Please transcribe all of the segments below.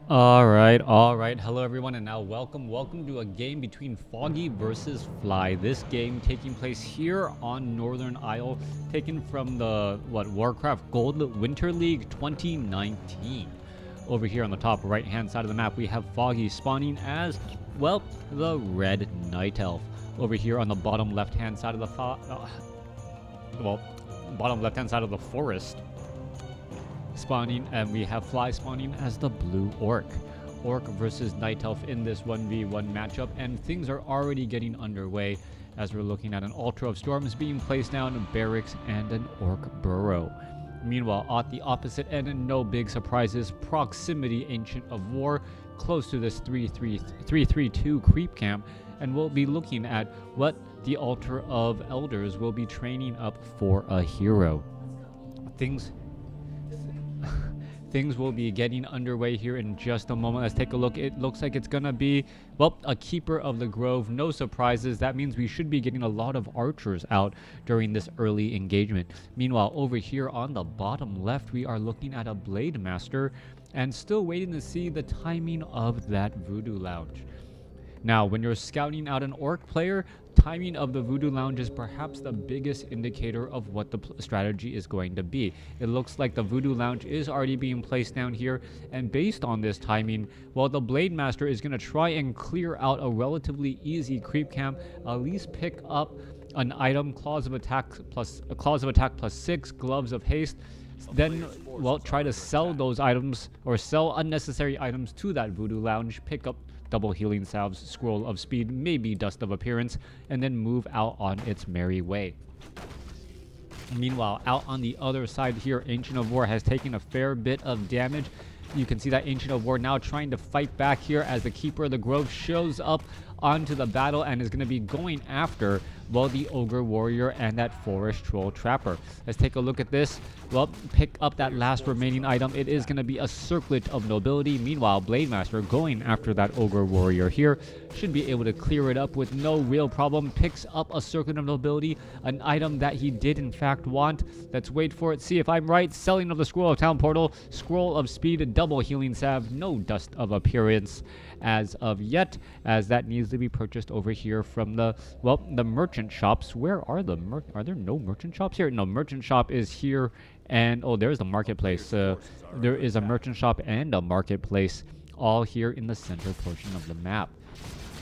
All right. Hello, everyone, and now welcome to a game between Foggy versus Fly. This game taking place here on Northern Isle, taken from the WarCraft Gold Winter League 2019. Over here on the top right-hand side of the map, we have Foggy spawning as the Red Night Elf. Over here on the bottom left-hand side of the bottom left-hand side of the forest, spawning, and we have Fly spawning as the Blue Orc. Orc versus Night Elf in this 1v1 matchup, and things are already getting underway as we're looking at an Altar of Storms being placed down, barracks, and an Orc burrow. Meanwhile, at the opposite end, no big surprises, proximity Ancient of War, close to this 332 creep camp, and we'll be looking at what the Altar of Elders will be training up for a hero. Things will be getting underway here in just a moment. Let's take a look. It looks like it's gonna be, a Keeper of the Grove. No surprises. That means we should be getting a lot of archers out during this early engagement. Meanwhile, over here on the bottom left, we are looking at a Blade Master and still waiting to see the timing of that Voodoo Lounge. Now, when you're scouting out an Orc player, timing of the Voodoo Lounge is perhaps the biggest indicator of what the strategy is going to be. It looks like the Voodoo Lounge is already being placed down here, and based on this timing, the Blade Master is going to try and clear out a relatively easy creep camp, at least pick up an item, claws of attack plus 6, gloves of haste, then try to sell those items or sell unnecessary items to that Voodoo Lounge, pick up double healing salves, scroll of speed, maybe dust of appearance, and then move out on its merry way. Meanwhile, out on the other side here, Ancient of War has taken a fair bit of damage. You can see that Ancient of War now trying to fight back here as the Keeper of the Grove shows up onto the battle and is going to be going after, the Ogre Warrior and that Forest Troll Trapper. Let's take a look at this. Pick up that last remaining item. It is going to be a Circlet of Nobility. Meanwhile, Blade Master going after that Ogre Warrior here should be able to clear it up with no real problem. Picks up a Circlet of Nobility, an item that he did in fact want. Let's wait for it, see if I'm right. Selling of the Scroll of Town Portal, Scroll of Speed, double healing salve, no dust of appearance as of yet, as that needs to be purchased over here from the merchant shops. Where are are there no merchant shops here? No, merchant shop is here, and there's the marketplace. There is a merchant shop and a marketplace all here in the center portion of the map.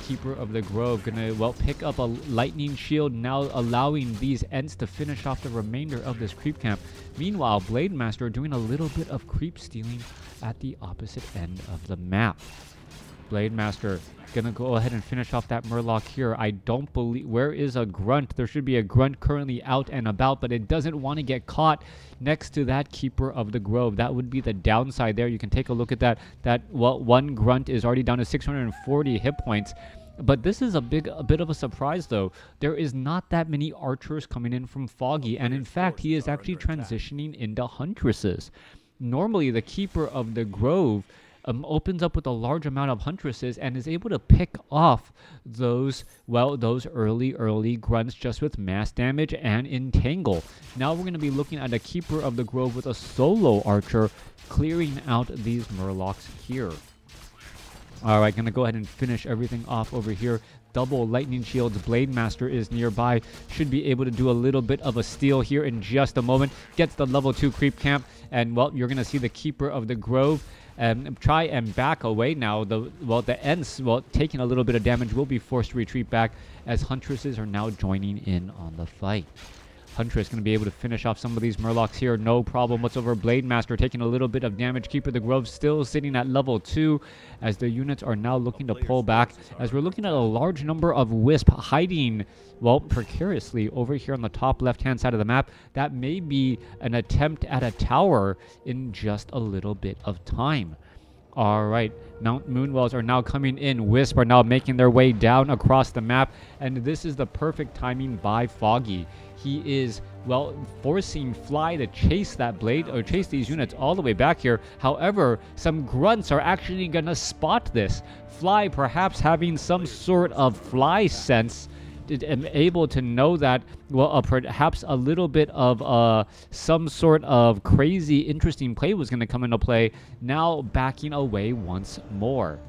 Keeper of the Grove gonna pick up a lightning shield, now allowing these Ents to finish off the remainder of this creep camp. Meanwhile, Blade Master doing a little bit of creep stealing at the opposite end of the map. Blade Master gonna go ahead and finish off that Murloc here. I don't believe... Where is a Grunt? There should be a Grunt currently out and about, but it doesn't want to get caught next to that Keeper of the Grove. That would be the downside there. You can take a look at that. One Grunt is already down to 640 hit points. But this is a bit of a surprise, though. There is not that many archers coming in from Foggy, and in fact, he is actually transitioning into Huntresses. Normally, the Keeper of the Grove opens up with a large amount of Huntresses and is able to pick off those early Grunts just with mass damage and entangle. Now we're going to be looking at a Keeper of the Grove with a solo archer clearing out these Murlocs here. Alright, gonna go ahead and finish everything off over here. Double lightning shields. Blade Master is nearby. Should be able to do a little bit of a steal here in just a moment. Gets the level 2 creep camp, and you're gonna see the Keeper of the Grove try and back away now. The Ents, taking a little bit of damage, will be forced to retreat back as Huntresses are now joining in on the fight. Huntress going to be able to finish off some of these Murlocs here, no problem whatsoever. Blade Master taking a little bit of damage. Keeper of the Grove still sitting at level 2 as the units are now looking to pull back, as we're looking at a large number of Wisp hiding, precariously over here on the top left-hand side of the map. That may be an attempt at a tower in just a little bit of time. Alright, Mount Moonwells are now coming in. Wisp are now making their way down across the map, and this is the perfect timing by Foggy. He is, forcing Fly to chase that blade, or chase these units all the way back here. However, some Grunts are actually going to spot this. Fly perhaps having some sort of fly sense am able to know that, well, perhaps a little bit of some sort of crazy, interesting play was going to come into play, now backing away once more.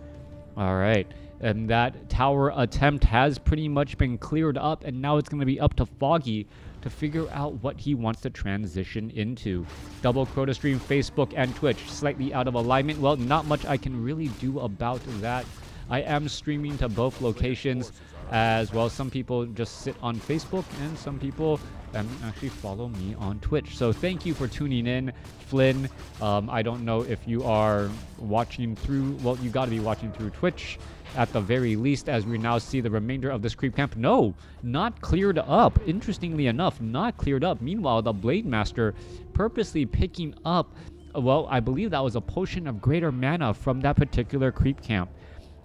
All right. And that tower attempt has pretty much been cleared up, and now it's going to be up to Foggy to figure out what he wants to transition into. Double Crota stream, Facebook and Twitch, slightly out of alignment. Well, not much I can really do about that. I am streaming to both locations as well. Some people just sit on Facebook, and some people actually follow me on Twitch. So thank you for tuning in, Flynn. I don't know if you are watching through, well, you got to be watching through Twitch at the very least, as we now see the remainder of this creep camp. No, not cleared up. Interestingly enough, not cleared up. Meanwhile, the Blade Master purposely picking up, well, I believe that was a potion of greater mana from that particular creep camp.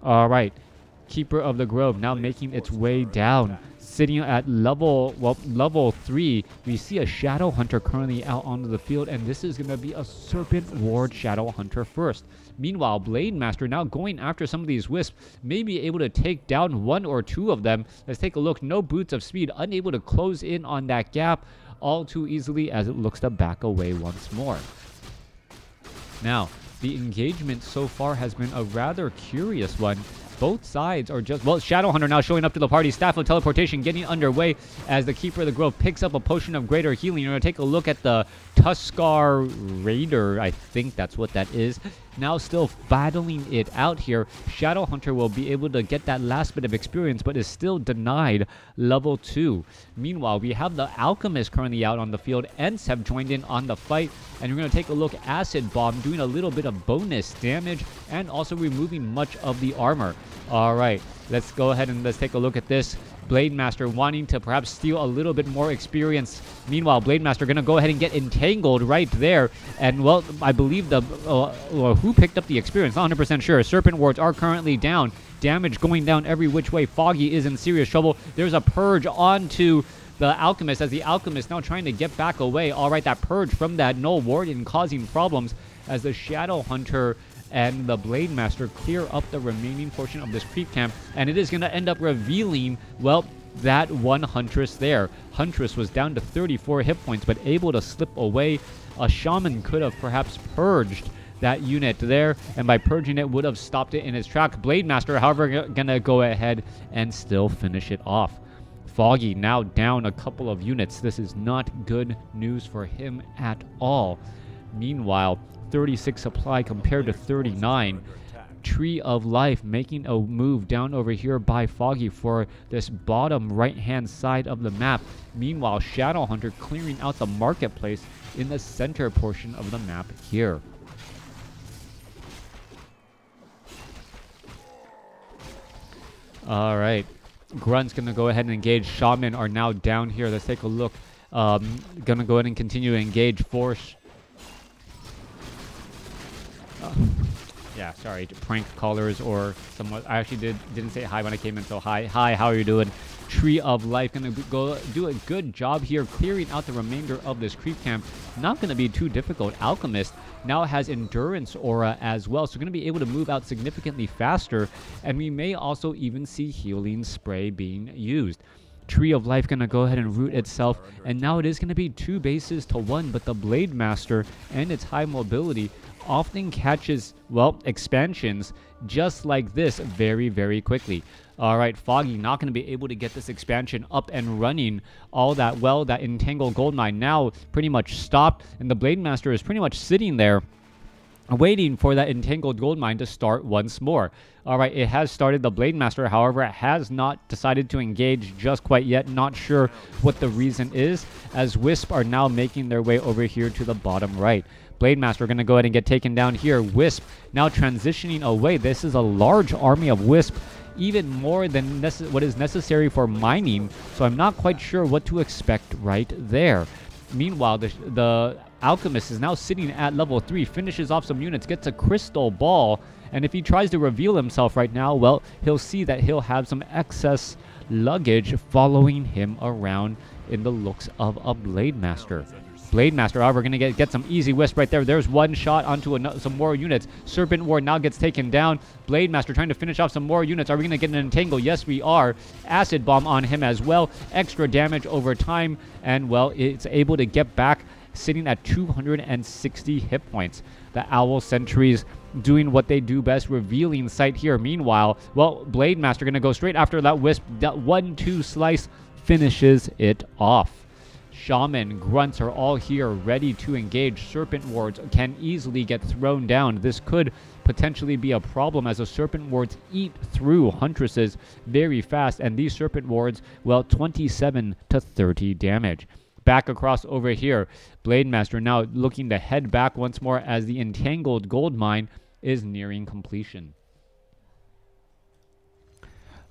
All right, Keeper of the Grove now making its way down, sitting at level 3. We see a Shadow Hunter currently out onto the field, and this is going to be a Serpent Ward Shadow Hunter first. Meanwhile, Blade Master now going after some of these wisps, may be able to take down 1 or 2 of them. Let's take a look. No boots of speed, unable to close in on that gap all too easily, as it looks to back away once more. Now, the engagement so far has been a rather curious one. Both sides are just, well, Shadow Hunter now showing up to the party. Staff of Teleportation getting underway as the Keeper of the Grove picks up a potion of greater healing. You're going to take a look at the Tuskar Raider. I think that's what that is. Now still battling it out here. Shadow Hunter will be able to get that last bit of experience, but is still denied level 2. Meanwhile, we have the Alchemist currently out on the field. Ents have joined in on the fight, and we're going to take a look. Acid Bomb doing a little bit of bonus damage and also removing much of the armor. All right, let's go ahead and let's take a look at this. Blade Master wanting to perhaps steal a little bit more experience. Meanwhile, Blade Master going to go ahead and get entangled right there. And, well, I believe the who picked up the experience? Not 100% sure. Serpent Wards are currently down. Damage going down every which way. Foggy is in serious trouble. There's a purge onto the Alchemist, as the Alchemist now trying to get back away. All right, that purge from that Null Warden causing problems as the Shadow Hunter and the Blade Master clear up the remaining portion of this creep camp, and it is going to end up revealing, well, that one Huntress there. Huntress was down to 34 hit points, but able to slip away. A Shaman could have perhaps purged that unit there, and by purging it would have stopped it in its track. Blade Master, however, going to go ahead and still finish it off. Foggy now down a couple of units. This is not good news for him at all. Meanwhile, 36 supply compared to 39. Tree of Life making a move down over here by Foggy for this bottom right-hand side of the map. Meanwhile, Shadow Hunter clearing out the marketplace in the center portion of the map here. All right. Grunt's going to go ahead and engage. Shaman are now down here. Let's take a look. Going to go ahead and continue to engage Force. Yeah, sorry, prank callers or someone. I actually didn't say hi when I came in, so hi, how are you doing? Tree of Life gonna go do a good job here clearing out the remainder of this creep camp. Not gonna be too difficult. Alchemist now has Endurance Aura as well, so gonna be able to move out significantly faster, and we may also even see Healing Spray being used. Tree of Life gonna go ahead and root itself, and now it is gonna be 2 bases to 1, but the Blade Master and its high mobility often catches, well, expansions just like this very, very quickly. All right, Foggy not going to be able to get this expansion up and running all that well. That Entangled Goldmine now pretty much stopped, and the Blade Master is pretty much sitting there waiting for that Entangled Goldmine to start once more. All right, it has started. The Blade Master, however, has not decided to engage just quite yet. Not sure what the reason is, as Wisp are now making their way over here to the bottom right. Blade Master going to go ahead and get taken down here. Wisp now transitioning away. This is a large army of Wisp, even more than what is necessary for mining, so I'm not quite sure what to expect right there. Meanwhile, the Alchemist is now sitting at level 3, finishes off some units, gets a Crystal Ball, and if he tries to reveal himself right now, well, he'll see that he'll have some excess luggage following him around in the looks of a Blade Master. Blade Master, however, going to get some easy wisp right there. There's one shot onto some more units. Serpent Ward now gets taken down. Blade Master trying to finish off some more units. Are we going to get an entangle? Yes, we are. Acid Bomb on him as well. Extra damage over time. And, well, it's able to get back, sitting at 260 hit points. The Owl Sentries doing what they do best, revealing sight here. Meanwhile, well, Blade Master going to go straight after that wisp. That 1-2 slice finishes it off. Shaman, Grunts are all here ready to engage. Serpent Wards can easily get thrown down. This could potentially be a problem as the Serpent Wards eat through Huntresses very fast. And these Serpent Wards, well, 27 to 30 damage. Back across over here, Blade Master now looking to head back once more as the Entangled Gold Mine is nearing completion.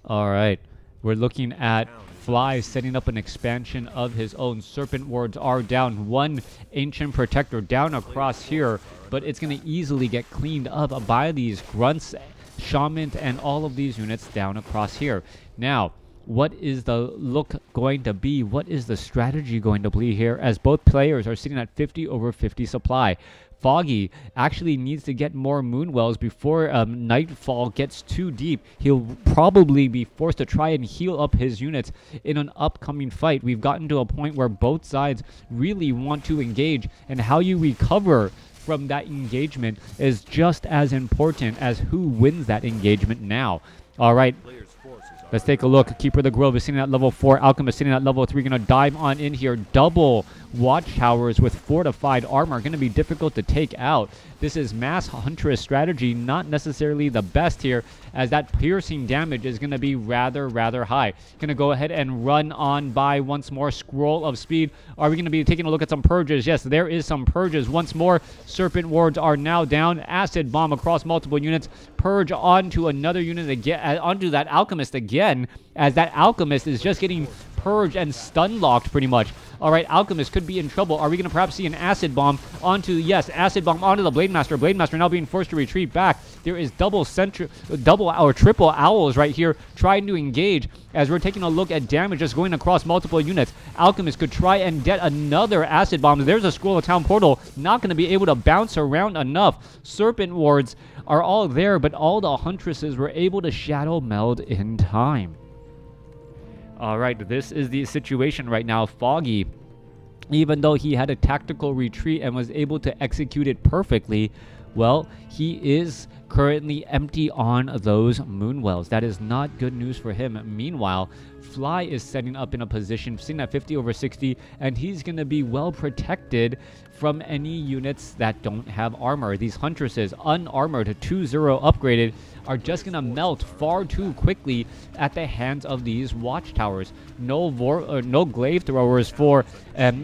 All right, we're looking at Fly setting up an expansion of his own. Serpent Wards are down. One Ancient Protector down across here, but it's going to easily get cleaned up by these Grunts, Shamans, and all of these units down across here. Now, what is the look going to be? What is the strategy going to be here as both players are sitting at 50 over 50 supply? Foggy actually needs to get more Moonwells before Nightfall gets too deep. He'll probably be forced to try and heal up his units in an upcoming fight. We've gotten to a point where both sides really want to engage, and how you recover from that engagement is just as important as who wins that engagement now. All right. Let's take a look. Keeper of the Grove is sitting at level 4. Alchemist sitting at level 3. Going to dive on in here. Double Watchtowers with fortified armor. Going to be difficult to take out. This is Mass Huntress strategy. Not necessarily the best here, as that piercing damage is going to be rather high. Going to go ahead and run on by once more. Scroll of Speed. Are we going to be taking a look at some purges? Yes, there is some purges. Once more, Serpent Wards are now down. Acid Bomb across multiple units. Purge onto another unit again, onto that Alchemist again, as that Alchemist is just getting purged and stun locked pretty much. All right, Alchemist could be in trouble. Are we going to perhaps see an Acid Bomb onto, yes, Acid Bomb onto the Blade Master. Blade Master now being forced to retreat back. There is double or triple Owls right here trying to engage, as we're taking a look at damage just going across multiple units. Alchemist could try and get another Acid Bomb. There's a Scroll of Town Portal. Not going to be able to bounce around enough. Serpent Wards are all there, but all the Huntresses were able to shadow meld in time. All right, this is the situation right now. Foggy, even though he had a tactical retreat and was able to execute it perfectly, well, he is currently empty on those Moonwells. That is not good news for him. Meanwhile, Fly is setting up in a position, sitting at 50 over 60, and he's going to be well protected from any units that don't have armor. These Huntresses, unarmored, 2-0 upgraded, are just going to melt far too quickly at the hands of these Watchtowers. No Glaive Throwers for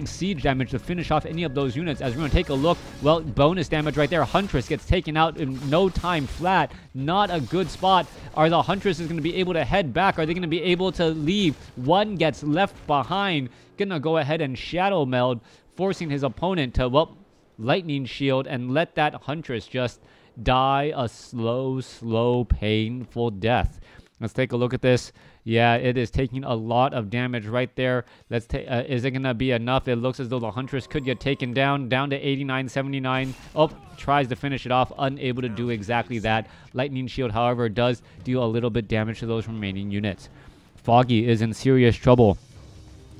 siege damage to finish off any of those units. As we're going to take a look, well, bonus damage right there. Huntress gets taken out in no time flat. Not a good spot. Are the Huntresses going to be able to head back? Are they going to be able to leave? One gets left behind. Going to go ahead and shadow meld, forcing his opponent to, well, Lightning Shield and let that Huntress just die a slow, painful death. Let's take a look at this. Yeah, it is taking a lot of damage right there. Let's take. Is it going to be enough? It looks as though the Huntress could get taken down to 89, 79. Oh, tries to finish it off. Unable to do exactly that. Lightning Shield, however, does deal a little bit damage to those remaining units. Foggy is in serious trouble.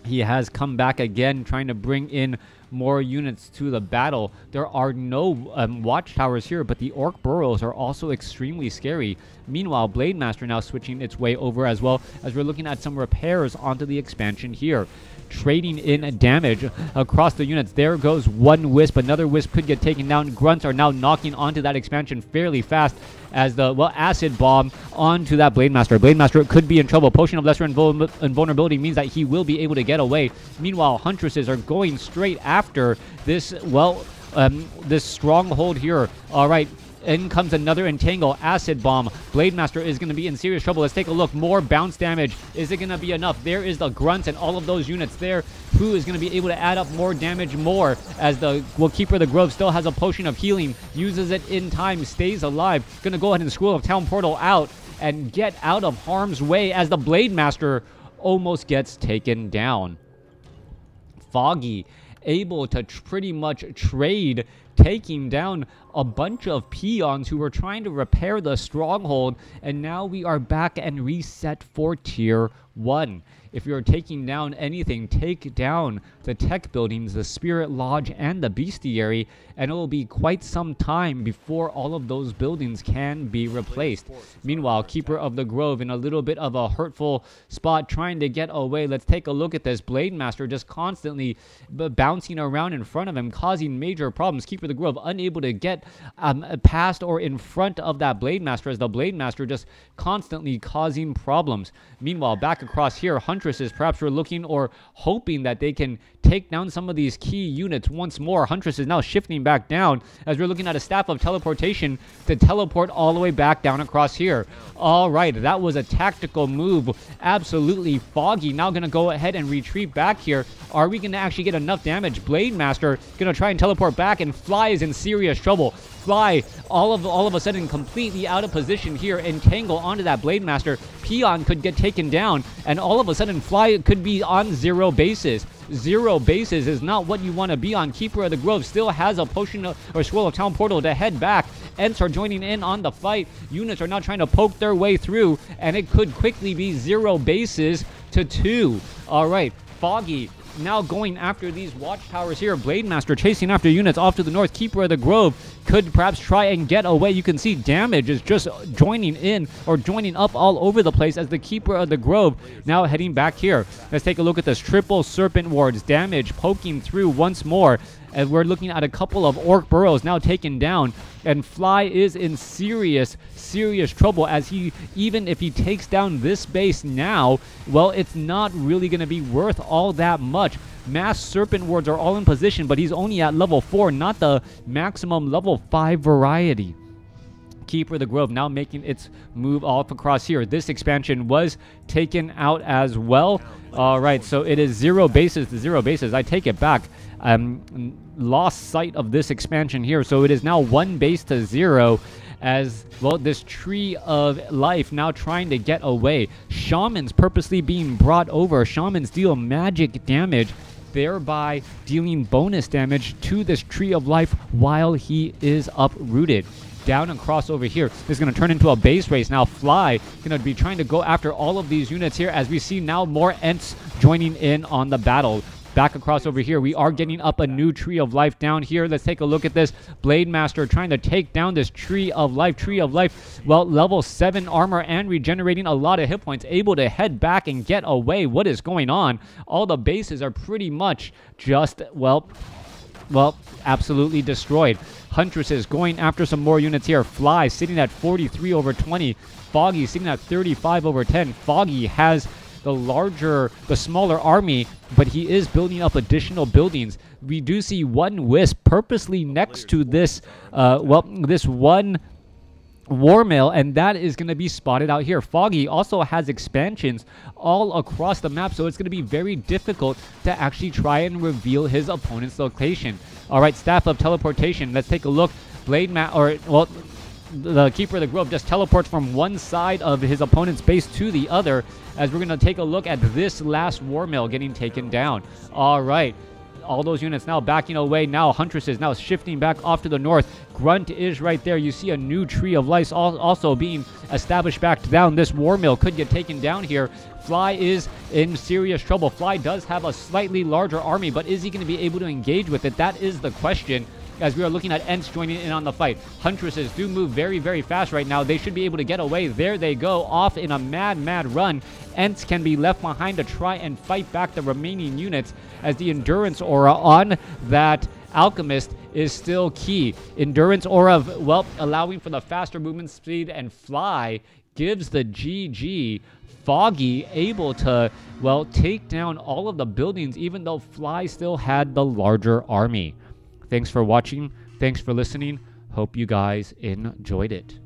He has come back again, trying to bring in more units to the battle. There are no watchtowers here, but the Orc burrows are also extremely scary. Meanwhile, Blade Master now switching its way over, as well as we're looking at some repairs onto the expansion here. Trading in damage across the units. There goes one Wisp. Another Wisp could get taken down. Grunts are now knocking onto that expansion fairly fast, as the, well, Acid Bomb onto that Blade Master. Blade Master could be in trouble. Potion of Lesser Invulnerability means that he will be able to get away. Meanwhile, Huntresses are going straight after this, well, this stronghold here. All right. In comes another Entangle. Acid Bomb. Blade Master is going to be in serious trouble. Let's take a look. More bounce damage. Is it going to be enough? There is the Grunts and all of those units there. Who is going to be able to add up more damage more, as the, well, Keeper of the Grove still has a potion of healing. Uses it in time. Stays alive. Going to go ahead and Scroll of Town Portal out and get out of harm's way, as the Blade Master almost gets taken down. Foggy able to pretty much trade, taking down a bunch of peons who were trying to repair the stronghold, and now we are back and reset for tier 1. If you're taking down anything, take down the tech buildings, the spirit lodge, and the bestiary, and it will be quite some time before all of those buildings can be replaced. Meanwhile, Keeper of the Grove in a little bit of a hurtful spot, trying to get away. Let's take a look at this. Blade Master just constantly bouncing around in front of him, causing major problems. Keeper of the Grove unable to get past or in front of that Blade Master, as the Blade Master just constantly causing problems. Meanwhile, back across here, Huntresses perhaps were looking or hoping that they can take down some of these key units once more. Huntress is now shifting back down as we're looking at a Staff of Teleportation to teleport all the way back down across here. All right, that was a tactical move. Absolutely. Foggy now going to go ahead and retreat back here. Are we going to actually get enough damage? Blade Master going to try and teleport back, and Fly is in serious trouble. Fly all of a sudden completely out of position here, entangle onto that Blade Master. Peon could get taken down, and all of a sudden Fly could be on 0 bases. 0 bases is not what you want to be on. Keeper of the Grove still has a potion or scroll of town portal to head back. Ents are joining in on the fight. Units are now trying to poke their way through, and it could quickly be 0 bases to 2. All right, Foggy now going after these watchtowers here. Blade Master chasing after units off to the north. Keeper of the Grove could perhaps try and get away. You can see damage is just joining in or joining up all over the place as the Keeper of the Grove now heading back here. Let's take a look at this. Triple Serpent Wards. Damage poking through once more. And we're looking at a couple of Orc Burrows now taken down. And Fly is in serious trouble, as even if he takes down this base now, well, it's not really going to be worth all that much. Mass Serpent Wards are all in position, but he's only at level 4, not the maximum level 5 variety. Keeper of the Grove now making its move off across here. This expansion was taken out as well. All right, so it is 0 bases to 0 bases. I take it back. Lost sight of this expansion here, so it is now 1 base to 0. As well, this Tree of Life now trying to get away. Shamans purposely being brought over. Shamans deal magic damage, thereby dealing bonus damage to this Tree of Life while he is uprooted. Down and cross over here. This is going to turn into a base race. Now Fly going to be trying to go after all of these units here, as we see now more Ents joining in on the battle. Back across over here, we are getting up a new Tree of Life down here. Let's take a look at this. Blade Master trying to take down this Tree of Life. Tree of Life, well, level 7 armor and regenerating a lot of hit points. Able to head back and get away. What is going on? All the bases are pretty much just, well, absolutely destroyed. Huntresses going after some more units here. Fly sitting at 43 over 20. Foggy sitting at 35 over 10. Foggy has the smaller army, but he is building up additional buildings. We do see one Wisp purposely next to this, this one war mail, and that is going to be spotted out here. Foggy also has expansions all across the map, so it's going to be very difficult to actually try and reveal his opponent's location. All right, Staff of Teleportation. Let's take a look. The Keeper of the Grove just teleports from one side of his opponent's base to the other, as we're going to take a look at this last war mill getting taken down. All right. All those units now backing away. Now Huntress is now shifting back off to the north. Grunt is right there. You see a new Tree of Life also being established back down. This war mill could get taken down here. Fly is in serious trouble. Fly does have a slightly larger army, but is he going to be able to engage with it? That is the question, as we are looking at Ents joining in on the fight. Huntresses do move very fast right now. They should be able to get away. There they go, off in a mad run. Ents can be left behind to try and fight back the remaining units, as the Endurance Aura on that Alchemist is still key. Endurance Aura, well, allowing for the faster movement speed, and Fly gives the GG. Foggy able to, well, take down all of the buildings, even though Fly still had the larger army. Thanks for watching. Thanks for listening. Hope you guys enjoyed it.